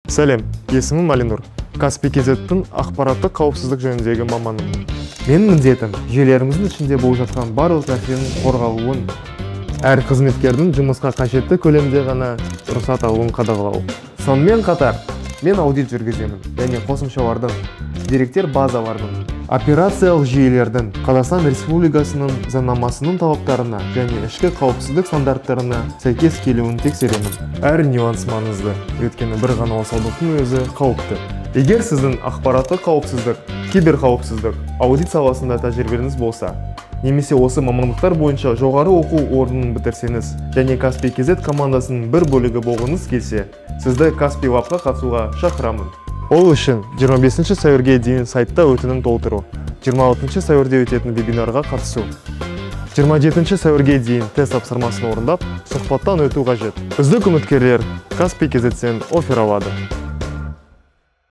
Сәлем, есімім Алинур. Каспий KZ-тің ақпараттық қауіпсіздік жөніндегі маманымын. Менің міндетім жүйелеріміздің ішінде болып жатқан барлық нәрсенің қорғалуын, әр қызметкердің жұмысқа қажетті көлемде ғана рұқсат алуын қадағалау. Сонымен қатар, мен аудит жүргіземін және қосымшалардың, деректер базалардың, операциялық жүйелердің Қазақстан Республикасының заңнамасының талаптарына және ішкі қауіпсіздік стандарттарына сәйкес келуін тексеремін. Әр нюанс маңызды, өйткені бір ғана осалдықтың өзі қауіпті. Егер сіздің ақпараттық қауіпсіздік, киберқауіпсіздік, аудит саласында тәжірибеңіз болса, немесе осы мамандықтар бойынша жоғары оқу орнын бітірсеңіз және Каспий KZ командасының бір бөлігі болғыңыз келсе, сізді Каспий Лабқа қатысуға шақырамын. Ол үшін 25 сәуірге дейін сайтта өтінім толтыру, 26 сәуірде өтетін вебинарға қатысу, 27 сәуірге дейін тест тапсырмасын орындап, сұхбаттан өту қажет. Үздік үміткерлер Каспий KZ-тен оффер алады.